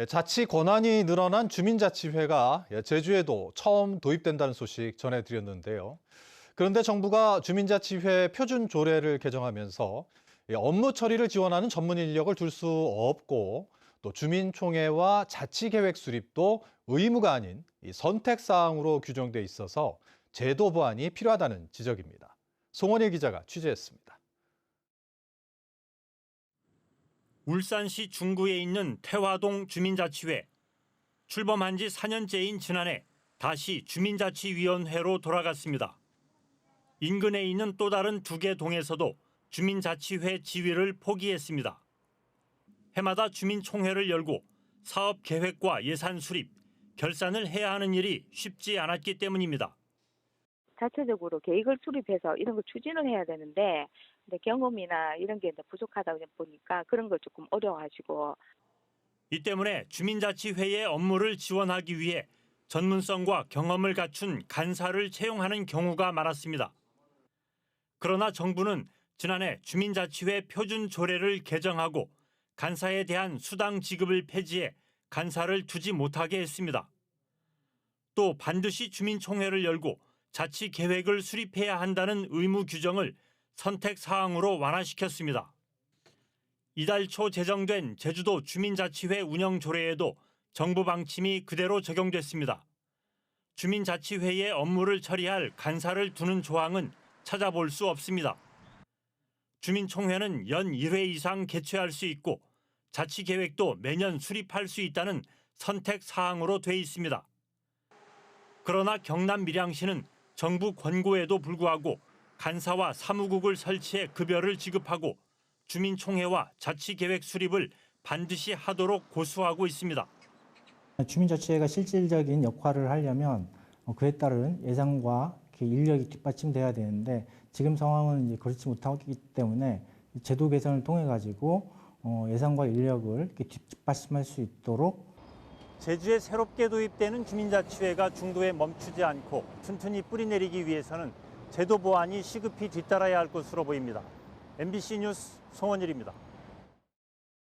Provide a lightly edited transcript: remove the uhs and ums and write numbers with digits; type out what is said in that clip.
자치 권한이 늘어난 주민자치회가 제주에도 처음 도입된다는 소식 전해드렸는데요. 그런데 정부가 주민자치회 표준 조례를 개정하면서 업무 처리를 지원하는 전문 인력을 둘 수 없고 또 주민총회와 자치계획 수립도 의무가 아닌 선택사항으로 규정돼 있어서 제도 보완이 필요하다는 지적입니다. 송원일 기자가 취재했습니다. 울산시 중구에 있는 태화동 주민자치회. 출범한 지 4년째인 지난해 다시 주민자치위원회로 돌아갔습니다. 인근에 있는 또 다른 2개 동에서도 주민자치회 지위를 포기했습니다. 해마다 주민총회를 열고 사업 계획과 예산 수립, 결산을 해야 하는 일이 쉽지 않았기 때문입니다. 자체적으로 계획을 수립해서 이런 걸 추진을 해야 되는데 근데 경험이나 이런 게 부족하다 보니까 그런 걸 조금 어려워하시고. 이 때문에 주민자치회의 업무를 지원하기 위해 전문성과 경험을 갖춘 간사를 채용하는 경우가 많았습니다. 그러나 정부는 지난해 주민자치회 표준 조례를 개정하고 간사에 대한 수당 지급을 폐지해 간사를 두지 못하게 했습니다. 또 반드시 주민총회를 열고 자치 계획을 수립해야 한다는 의무 규정을 선택 사항으로 완화시켰습니다. 이달 초 제정된 제주도 주민자치회 운영 조례에도 정부 방침이 그대로 적용됐습니다. 주민자치회의 업무를 처리할 간사를 두는 조항은 찾아볼 수 없습니다. 주민총회는 연 1회 이상 개최할 수 있고 자치계획도 매년 수립할 수 있다는 선택 사항으로 돼 있습니다. 그러나 경남 밀양시는 정부 권고에도 불구하고 간사와 사무국을 설치해 급여를 지급하고 주민총회와 자치계획 수립을 반드시 하도록 고수하고 있습니다. 주민자치회가 실질적인 역할을 하려면 그에 따른 예산과 인력이 뒷받침돼야 되는데 지금 상황은 이제 그렇지 못하고 있기 때문에 제도 개선을 통해 가지고 예산과 인력을 뒷받침할 수 있도록. 제주에 새롭게 도입되는 주민자치회가 중도에 멈추지 않고 튼튼히 뿌리내리기 위해서는 제도 보완이 시급히 뒤따라야 할 것으로 보입니다. MBC 뉴스 송원일입니다.